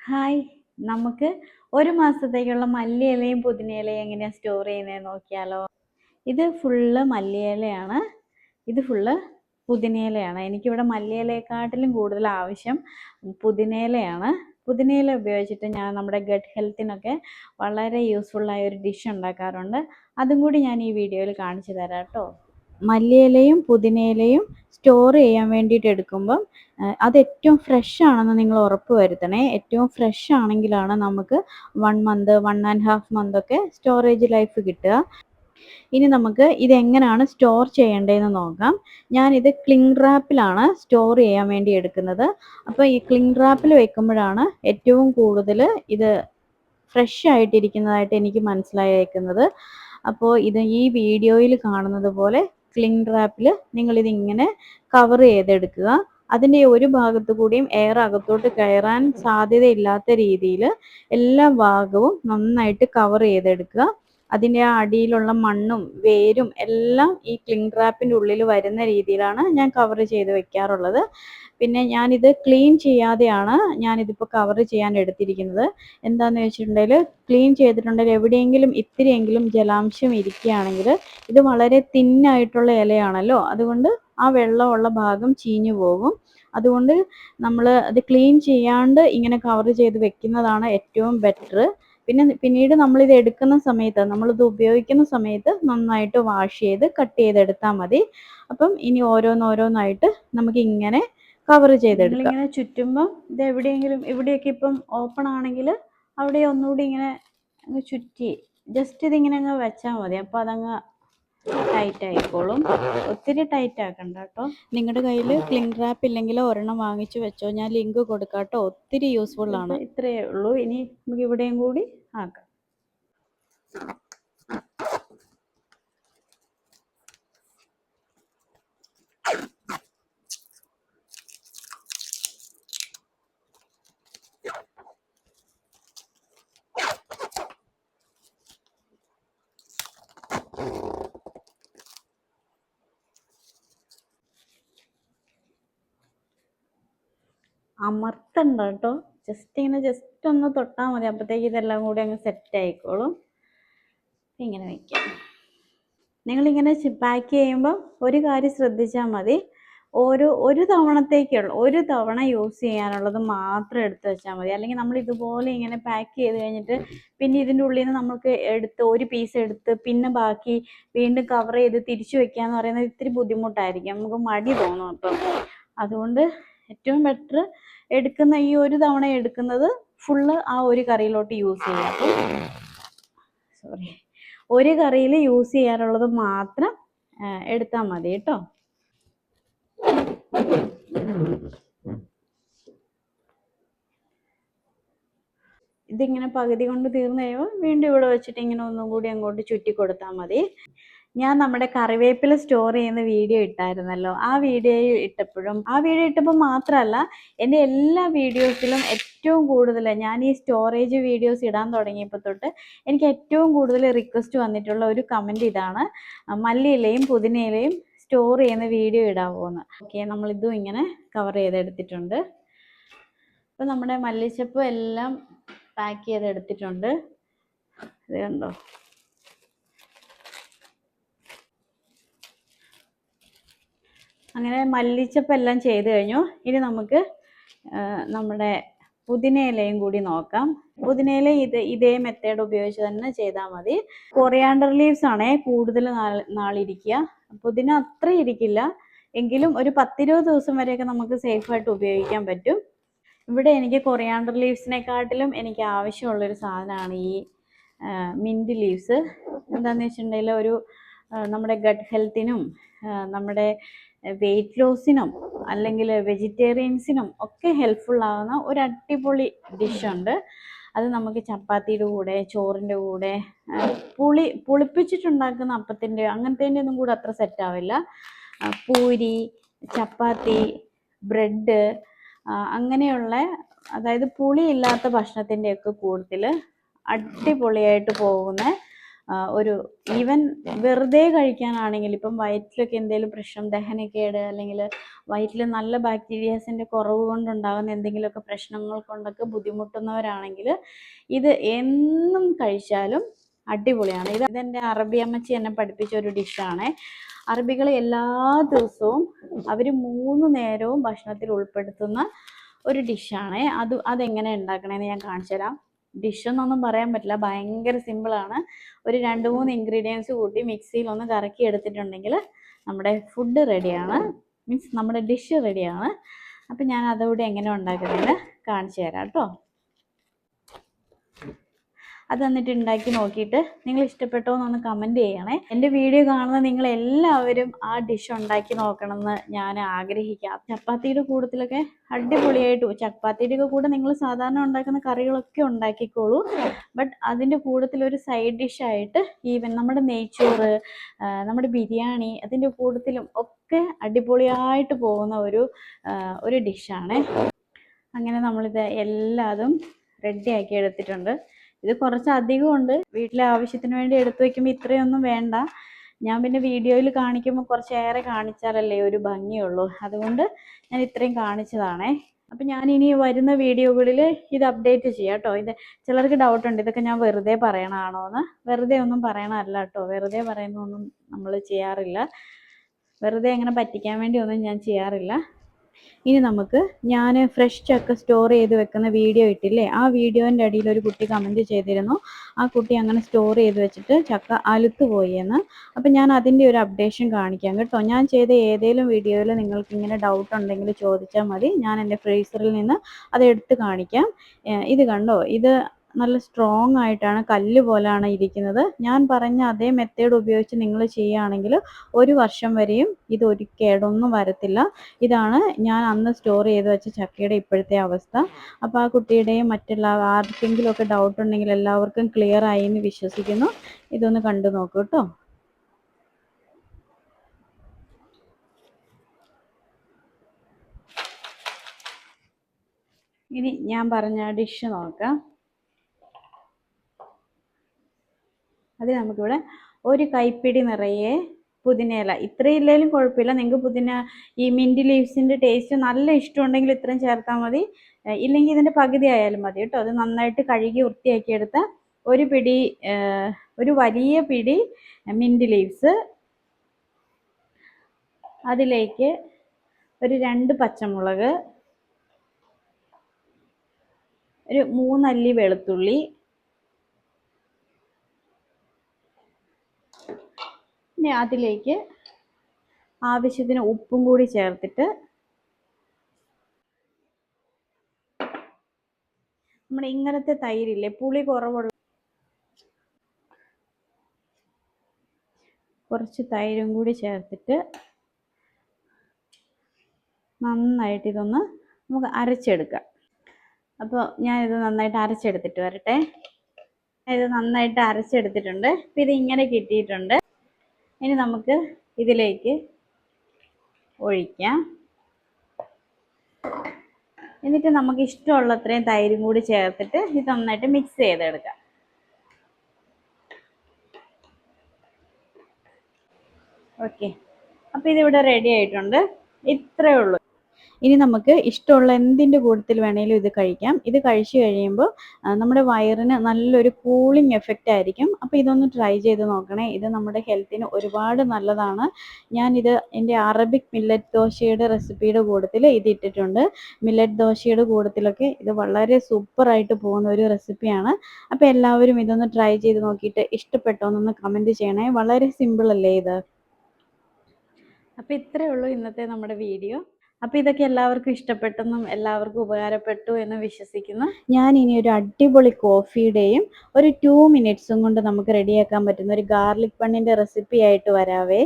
Hi, നമുക്ക് ഒരു മാസത്തേക്കുള്ള മല്ലിയിലയും പുതിനയിലയും എങ്ങനെയാണ് സ്റ്റോർ ചെയ്യുന്നത് നോക്കിയാലോ. ഇത് ഫുള്ള് മല്ലിയിലയാണ്, ഇത് ഫുള്ള് പുതിനയിലയാണ്. എനിക്കിവിടെ മല്ലിയിലയെക്കാട്ടിലും കൂടുതൽ ആവശ്യം പുതിനയിലയാണ്. പുതിനയില ഉപയോഗിച്ചിട്ട് ഞാൻ നമ്മുടെ ഗട്ട് ഹെൽത്തിനൊക്കെ വളരെ യൂസ്ഫുള്ളായ ഒരു ഡിഷ് ഉണ്ടാക്കാറുണ്ട്. അതും കൂടി ഞാൻ ഈ വീഡിയോയിൽ കാണിച്ചു തരാം കേട്ടോ. മല്ലിയിലയും പുതിനയിലയും സ്റ്റോർ ചെയ്യാൻ വേണ്ടിയിട്ട് എടുക്കുമ്പം അത് ഏറ്റവും ഫ്രഷ് ആണെന്ന് നിങ്ങൾ ഉറപ്പ് വരുത്തണേ. ഏറ്റവും ഫ്രഷ് ആണെങ്കിലാണ് നമുക്ക് 1 മന്ത് 1.5 മന്തൊക്കെ സ്റ്റോറേജ് ലൈഫ് കിട്ടുക. ഇനി നമുക്ക് ഇതെങ്ങനെയാണ് സ്റ്റോർ ചെയ്യേണ്ടതെന്ന് നോക്കാം. ഞാനിത് ക്ലിംഗ് റാപ്പിലാണ് സ്റ്റോർ ചെയ്യാൻ വേണ്ടി എടുക്കുന്നത്. അപ്പോൾ ഈ ക്ലിംഗ് റാപ്പിൽ വെക്കുമ്പോഴാണ് ഏറ്റവും കൂടുതൽ ഇത് ഫ്രഷ് ആയിട്ടിരിക്കുന്നതായിട്ട് എനിക്ക് മനസ്സിലായേക്കുന്നത്. അപ്പോൾ ഇത് ഈ വീഡിയോയിൽ കാണുന്നത് പോലെ ക്ലിംഗ് റാപ്പിൽ നിങ്ങളിതിങ്ങനെ കവർ ചെയ്തെടുക്കുക. അതിൻ്റെ ഒരു ഭാഗത്തു കൂടിയും എയർ അകത്തോട്ട് കയറാൻ സാധ്യതയില്ലാത്ത രീതിയിൽ എല്ലാ ഭാഗവും നന്നായിട്ട് കവർ ചെയ്തെടുക്കുക. അതിൻ്റെ ആ അടിയിലുള്ള മണ്ണും വേരും എല്ലാം ഈ ക്ലിംഗ് റാപ്പിൻ്റെ ഉള്ളിൽ വരുന്ന രീതിയിലാണ് ഞാൻ കവർ ചെയ്ത് വെക്കാറുള്ളത്. പിന്നെ ഞാനിത് ക്ലീൻ ചെയ്യാതെയാണ് ഞാനിതിപ്പോൾ കവർ ചെയ്യാൻ എടുത്തിരിക്കുന്നത്. എന്താണെന്ന് വെച്ചിട്ടുണ്ടെങ്കിൽ ക്ലീൻ ചെയ്തിട്ടുണ്ടെങ്കിൽ എവിടെയെങ്കിലും ഇത്തിരിയെങ്കിലും ജലാംശം ഇരിക്കുകയാണെങ്കിൽ ഇത് വളരെ തിന്നായിട്ടുള്ള ഇലയാണല്ലോ, അതുകൊണ്ട് ആ വെള്ളമുള്ള ഭാഗം ചീഞ്ഞു പോകും. അതുകൊണ്ട് നമ്മൾ അത് ക്ലീൻ ചെയ്യാണ്ട് ഇങ്ങനെ കവർ ചെയ്ത് വെക്കുന്നതാണ് ഏറ്റവും ബെറ്റർ. പിന്നീട് നമ്മളിത് എടുക്കുന്ന സമയത്ത്, നമ്മളിത് ഉപയോഗിക്കുന്ന സമയത്ത് നന്നായിട്ട് വാഷ് ചെയ്ത് കട്ട് ചെയ്തെടുത്താൽ മതി. അപ്പം ഇനി ഓരോന്നോരോന്നായിട്ട് നമുക്ക് ഇങ്ങനെ കവർ ചെയ്തെടുക്കാം. ഇങ്ങനെ ചുറ്റുമ്പം ഇത് എവിടെയെങ്കിലും, ഇവിടെയൊക്കെ ഇപ്പം ഓപ്പൺ ആണെങ്കിൽ അവിടെ ഒന്നുകൂടി ഇങ്ങനെ അങ്ങ് ചുറ്റി ജസ്റ്റ് ഇതിങ്ങനെ അങ്ങ് വെച്ചാൽ മതി. അപ്പോൾ അതങ്ങ് ടൈറ്റ് ആയിക്കോളും. ഒത്തിരി ടൈറ്റ് ആക്കണ്ട കേട്ടോ. നിങ്ങളുടെ കയ്യിൽ ക്ലിംഗ് റാപ്പ് ഇല്ലെങ്കിൽ ഒരെണ്ണം വാങ്ങിച്ചു വെച്ചോ, ഞാൻ ലിങ്ക് കൊടുക്കാം കേട്ടോ. ഒത്തിരി യൂസ്ഫുൾ ആണ്. ഇത്രയേ ഉള്ളൂ. ഇനി നമുക്ക് ഇവിടെയും കൂടി ആക്കാം. അമർത്തണ്ട കേട്ടോ, ജസ്റ്റ് ഒന്ന് തൊട്ടാൽ മതി. അപ്പോഴത്തേക്ക് ഇതെല്ലാം കൂടി അങ്ങ് സെറ്റ് ആയിക്കോളും. ഇങ്ങനെ വയ്ക്കാം. നിങ്ങളിങ്ങനെ പാക്ക് ചെയ്യുമ്പോൾ ഒരു കാര്യം ശ്രദ്ധിച്ചാൽ മതി. ഒരു തവണ യൂസ് ചെയ്യാനുള്ളത് മാത്രം എടുത്ത് വെച്ചാൽ മതി. അല്ലെങ്കിൽ നമ്മൾ ഇതുപോലെ ഇങ്ങനെ പാക്ക് ചെയ്ത് കഴിഞ്ഞിട്ട് പിന്നെ ഇതിൻ്റെ ഉള്ളിൽ നിന്ന് നമുക്ക് ഒരു പീസ് എടുത്ത് പിന്നെ ബാക്കി വീണ്ടും കവർ ചെയ്ത് തിരിച്ചു വെക്കുക എന്ന് പറയുന്നത് ഇത്തിരി ബുദ്ധിമുട്ടായിരിക്കും, നമുക്ക് മടി തോന്നും. അപ്പം അതുകൊണ്ട് ഏറ്റവും ബെറ്റർ ഈ ഒരു തവണ എടുക്കുന്നത് ഫുള്ള് ആ ഒരു കറിയിലോട്ട് യൂസ് ചെയ്യാം. ഒരു കറിയിൽ യൂസ് ചെയ്യാനുള്ളത് മാത്രം എടുത്താൽ മതി കേട്ടോ. ഇതിങ്ങനെ പകുതി കൊണ്ട് തീർന്നു കഴിയുമ്പോൾ വീണ്ടും ഇവിടെ വെച്ചിട്ട് ഇങ്ങനെ ഒന്നും കൂടി അങ്ങോട്ട് ചുറ്റി കൊടുത്താൽ മതി. ഞാൻ നമ്മുടെ കറിവേപ്പില സ്റ്റോർ ചെയ്യുന്ന വീഡിയോ ഇട്ടായിരുന്നല്ലോ. ആ വീഡിയോ ഇട്ടപ്പോൾ മാത്രമല്ല, എൻ്റെ എല്ലാ വീഡിയോസിലും ഏറ്റവും കൂടുതൽ ഞാൻ ഈ സ്റ്റോറേജ് വീഡിയോസ് ഇടാൻ തുടങ്ങിയപ്പോൾ തൊട്ട് എനിക്ക് ഏറ്റവും കൂടുതൽ റിക്വസ്റ്റ് വന്നിട്ടുള്ള ഒരു കമൻറ്റ് ഇതാണ്, മല്ലിയിലയും പുതിനയിലയും സ്റ്റോർ ചെയ്യുന്ന വീഡിയോ ഇടാമോ എന്ന്. ഓക്കെ, നമ്മളിതും ഇങ്ങനെ കവർ ചെയ്തെടുത്തിട്ടുണ്ട്. അപ്പോൾ നമ്മുടെ മല്ലിച്ചപ്പ് എല്ലാം പാക്ക് ചെയ്തെടുത്തിട്ടുണ്ട്. ഇത് കണ്ടോ. അങ്ങനെ മല്ലിച്ചപ്പ് എല്ലാം ചെയ്ത് കഴിഞ്ഞു. ഇനി നമുക്ക് നമ്മുടെ പുതിനയിലയും കൂടി നോക്കാം. പുതിനയില ഇതേ മെത്തേഡ് ഉപയോഗിച്ച് തന്നെ ചെയ്താൽ മതി. കൊറിയാണ്ടർ ലീവ്സ് ആണേ കൂടുതൽ നാളിരിക്കുക. പുതിന അത്ര ഇരിക്കില്ല, എങ്കിലും ഒരു 10-20 ദിവസം വരെയൊക്കെ നമുക്ക് സേഫായിട്ട് ഉപയോഗിക്കാൻ പറ്റും. ഇവിടെ എനിക്ക് കൊറിയാണ്ടർ ലീവ്സിനെക്കാട്ടിലും എനിക്ക് ആവശ്യമുള്ളൊരു സാധനമാണ് ഈ മിൻറ്റ് ലീവ്സ്. എന്താണെന്ന് വെച്ചിട്ടുണ്ടെങ്കിൽ നമ്മുടെ ഗട്ട് ഹെൽത്തിനും നമ്മുടെ വെയിറ്റ് ലോസിനും അല്ലെങ്കിൽ വെജിറ്റേറിയൻസിനും ഒക്കെ ഹെൽപ്ഫുൾ ആകുന്ന ഒരു അടിപൊളി ഡിഷുണ്ട്. അത് നമുക്ക് ചപ്പാത്തിയുടെ കൂടെ, ചോറിൻ്റെ കൂടെ, പുളിപ്പിച്ചിട്ടുണ്ടാക്കുന്ന അപ്പത്തിൻ്റെ അങ്ങനത്തേൻ്റെ ഒന്നും കൂടെ അത്ര സെറ്റ് ആവില്ല. പൂരി, ചപ്പാത്തി, ബ്രെഡ്, അങ്ങനെയുള്ള അതായത് പുളിയില്ലാത്ത ഭക്ഷണത്തിൻ്റെയൊക്കെ കൂടുതൽ അടിപൊളിയായിട്ട് പോകുന്ന ഒരു ഈവൻ വെറുതെ കഴിക്കാനാണെങ്കിൽ ഇപ്പം വയറ്റിലൊക്കെ എന്തെങ്കിലും പ്രശ്നം, ദഹനക്കേട്, അല്ലെങ്കിൽ വയറ്റിൽ നല്ല ബാക്ടീരിയാസിൻ്റെ കുറവ് കൊണ്ടുണ്ടാകുന്ന എന്തെങ്കിലുമൊക്കെ പ്രശ്നങ്ങൾ കൊണ്ടൊക്കെ ബുദ്ധിമുട്ടുന്നവരാണെങ്കിൽ ഇത് എന്നും കഴിച്ചാലും അടിപൊളിയാണ്. ഇതെൻ്റെ അറബി അമ്മച്ചി എന്നെ പഠിപ്പിച്ച ഒരു ഡിഷാണ്. അറബികൾ എല്ലാ ദിവസവും അവർ 3 നേരവും ഭക്ഷണത്തിൽ ഉൾപ്പെടുത്തുന്ന ഒരു ഡിഷാണ്. അതെങ്ങനെ ഉണ്ടാക്കണമെന്ന് ഞാൻ കാണിച്ചു തരാം. ഡിഷ് എന്നൊന്നും പറയാൻ പറ്റില്ല, ഭയങ്കര സിമ്പിളാണ്. ഒരു 2-3 ഇൻഗ്രീഡിയൻസ് കൂട്ടി മിക്സിയിൽ ഒന്ന് കറക്കി എടുത്തിട്ടുണ്ടെങ്കിൽ നമ്മുടെ ഫുഡ് റെഡിയാണ്, മീൻസ് നമ്മുടെ ഡിഷ് റെഡിയാണ്. അപ്പം ഞാൻ അതുകൂടി എങ്ങനെ ഉണ്ടാക്കുന്നതെന്ന് കാണിച്ചു തരാം കേട്ടോ. അത് എന്നിട്ട് ഉണ്ടാക്കി നോക്കിയിട്ട് നിങ്ങൾ ഇഷ്ടപ്പെട്ടോ എന്നൊന്ന് കമൻറ്റ് ചെയ്യണേ. എൻ്റെ വീഡിയോ കാണുന്ന നിങ്ങൾ എല്ലാവരും ആ ഡിഷ് ഉണ്ടാക്കി നോക്കണമെന്ന് ഞാൻ ആഗ്രഹിക്കാം. ചപ്പാത്തിയുടെ കൂട്ടത്തിലൊക്കെ അടിപൊളിയായിട്ട്, ചപ്പാത്തിയുടെ കൂടെ നിങ്ങൾ സാധാരണ ഉണ്ടാക്കുന്ന കറികളൊക്കെ ഉണ്ടാക്കിക്കോളൂ. ബട്ട് അതിൻ്റെ കൂട്ടത്തിലൊരു സൈഡ് ഡിഷായിട്ട് ഈവൻ നമ്മുടെ നെയ്ച്ചോറ്, നമ്മുടെ ബിരിയാണി, അതിൻ്റെ കൂട്ടത്തിലും ഒക്കെ അടിപൊളിയായിട്ട് പോകുന്ന ഒരു ഡിഷാണ്. അങ്ങനെ നമ്മളിത് എല്ലാതും റെഡിയാക്കി എടുത്തിട്ടുണ്ട്. ഇത് കുറച്ച് അധികമുണ്ട്. വീട്ടിലെ ആവശ്യത്തിന് വേണ്ടി എടുത്തു വയ്ക്കുമ്പോൾ ഇത്രയൊന്നും വേണ്ട. ഞാൻ പിന്നെ വീഡിയോയിൽ കാണിക്കുമ്പോൾ കുറച്ചേറെ കാണിച്ചാലല്ലേ ഒരു ഭംഗിയുള്ളൂ. അതുകൊണ്ട് ഞാൻ ഇത്രയും കാണിച്ചതാണേ. അപ്പം ഞാൻ ഇനി വരുന്ന വീഡിയോകളിൽ ഇത് അപ്ഡേറ്റ് ചെയ്യാം കേട്ടോ. ഇത് ചിലർക്ക് ഡൗട്ടുണ്ട്, ഇതൊക്കെ ഞാൻ വെറുതെ പറയണതാണോ എന്ന്. വെറുതെ ഒന്നും പറയണമല്ല കേട്ടോ. വെറുതെ പറയുന്നൊന്നും നമ്മൾ ചെയ്യാറില്ല. വെറുതെ അങ്ങനെ പറ്റിക്കാൻ വേണ്ടി ഒന്നും ഞാൻ ചെയ്യാറില്ല. ഇനി നമുക്ക് ഞാൻ ഫ്രഷ് ചക്ക സ്റ്റോർ ചെയ്ത് വെക്കുന്ന വീഡിയോ ഇട്ടില്ലേ, ആ വീഡിയോൻ്റെ അടിയിൽ ഒരു കുട്ടി കമൻറ്റ് ചെയ്തിരുന്നു, ആ കുട്ടി അങ്ങനെ സ്റ്റോർ ചെയ്ത് വെച്ചിട്ട് ചക്ക അലുത്ത് പോയി എന്ന്. അപ്പം ഞാൻ അതിൻ്റെ ഒരു അപ്ഡേഷൻ കാണിക്കാം കേട്ടോ. ഞാൻ ചെയ്ത ഏതെങ്കിലും വീഡിയോയിൽ നിങ്ങൾക്ക് ഇങ്ങനെ ഡൗട്ട് ഉണ്ടെങ്കിൽ ചോദിച്ചാൽ മതി, ഞാൻ എൻ്റെ ഫ്രീസറിൽ നിന്ന് അത് എടുത്ത് കാണിക്കാം. ഇത് കണ്ടോ, ഇത് നല്ല സ്ട്രോങ് ആയിട്ടാണ്, കല്ല് പോലെയാണ് ഇരിക്കുന്നത്. ഞാൻ പറഞ്ഞ അതേ മെത്തേഡ് ഉപയോഗിച്ച് നിങ്ങൾ ചെയ്യുകയാണെങ്കിൽ 1 വർഷം വരെയും ഇത് ഒരു കേടൊന്നും വരത്തില്ല. ഇതാണ് ഞാൻ അന്ന് സ്റ്റോർ ചെയ്ത് വെച്ച ചക്കയുടെ ഇപ്പോഴത്തെ അവസ്ഥ. അപ്പോൾ ആ കുട്ടിയുടെയും മറ്റുള്ള ആർക്കെങ്കിലും ഒക്കെ ഡൗട്ട് ഉണ്ടെങ്കിൽ എല്ലാവർക്കും ക്ലിയർ ആയി എന്ന് വിശ്വസിക്കുന്നു. ഇതൊന്ന് കണ്ടു നോക്കൂ കേട്ടോ. ഇനി ഞാൻ പറഞ്ഞ ഡിഷ് നോക്കാം. അത് നമുക്കിവിടെ ഒരു കൈപ്പിടി നിറയെ പുതിനയില, ഇത്രയില്ലേലും കുഴപ്പമില്ല. നിങ്ങൾക്ക് പുതിന ഈ മിൻറ്റ് ലീവ്സിൻ്റെ ടേസ്റ്റ് നല്ല ഇഷ്ടമുണ്ടെങ്കിൽ ഇത്രയും ചേർത്താൽ മതി, ഇല്ലെങ്കിൽ ഇതിൻ്റെ പകുതി ആയാലും മതി കേട്ടോ. അത് നന്നായിട്ട് കഴുകി വൃത്തിയാക്കിയെടുത്ത ഒരു വലിയ പിടി മിൻറ്റ് ലീവ്സ്, അതിലേക്ക് ഒരു 2 പച്ചമുളക്, ഒരു 3 അല്ലി വെളുത്തുള്ളി, പിന്നെ അതിലേക്ക് ആവശ്യത്തിന് ഉപ്പും കൂടി ചേർത്തിട്ട് നമ്മുടെ ഇങ്ങനത്തെ തൈരില്ലേ, പുളി കുറവുള്ള കുറച്ച് തൈരും കൂടി ചേർത്തിട്ട് നന്നായിട്ട് ഇതൊന്ന് നമുക്ക് അരച്ചെടുക്കാം. അപ്പോൾ ഞാനിത് നന്നായിട്ട് അരച്ചെടുത്തിട്ട് വരട്ടെ. ഇത് നന്നായിട്ട് അരച്ചെടുത്തിട്ടുണ്ട്. അപ്പോൾ ഇത് ഇങ്ങനെ കിട്ടിയിട്ടുണ്ട്. ഇനി നമുക്ക് ഇതിലേക്ക് ഒഴിക്കാം. എന്നിട്ട് നമുക്ക് ഇഷ്ടമുള്ള അത്രയും തൈരും കൂടി ചേർത്തിട്ട് ഇത് നന്നായിട്ട് മിക്സ് ചെയ്തെടുക്കാം. ഓക്കെ, അപ്പോൾ ഇതിവിടെ റെഡി ആയിട്ടുണ്ട്. ഇത്രയേ ഉള്ളൂ. ഇനി നമുക്ക് ഇഷ്ടമുള്ള എന്തിൻ്റെ കൂട്ടത്തിൽ വേണമെങ്കിലും ഇത് കഴിക്കാം. ഇത് കഴിച്ചു കഴിയുമ്പോൾ നമ്മുടെ വയറിന് നല്ലൊരു കൂളിംഗ് എഫക്റ്റ് ആയിരിക്കും. അപ്പോൾ ഇതൊന്ന് ട്രൈ ചെയ്ത് നോക്കണേ. ഇത് നമ്മുടെ ഹെൽത്തിന് ഒരുപാട് നല്ലതാണ്. ഞാനിത് എൻ്റെ അറബിക് മില്ലറ്റ് ദോശയുടെ റെസിപ്പിയുടെ കൂട്ടത്തിൽ ഇത് ഇട്ടിട്ടുണ്ട്. മില്ലറ്റ് ദോശയുടെ കൂട്ടത്തിലൊക്കെ ഇത് വളരെ സൂപ്പറായിട്ട് പോകുന്ന ഒരു റെസിപ്പിയാണ്. അപ്പോൾ എല്ലാവരും ഇതൊന്ന് ട്രൈ ചെയ്ത് നോക്കിയിട്ട് ഇഷ്ടപ്പെട്ടോ എന്നൊന്ന് കമൻറ്റ് ചെയ്യണേ. വളരെ സിമ്പിൾ അല്ലേ ഇത്. അപ്പോൾ ഇത്രയേ ഉള്ളൂ ഇന്നത്തെ നമ്മുടെ വീഡിയോ. അപ്പോൾ ഇതൊക്കെ എല്ലാവർക്കും ഇഷ്ടപ്പെട്ടെന്നും എല്ലാവർക്കും ഉപകാരപ്പെട്ടു എന്ന് വിശ്വസിക്കുന്നു. ഞാൻ ഇനി ഒരു അടിപൊളി കോഫിയുടെയും ഒരു 2 മിനിറ്റ്സും കൊണ്ട് നമുക്ക് റെഡിയാക്കാൻ പറ്റുന്ന ഒരു ഗാർലിക് ബണ്ണിൻ്റെ റെസിപ്പി ആയിട്ട് വരാവേ.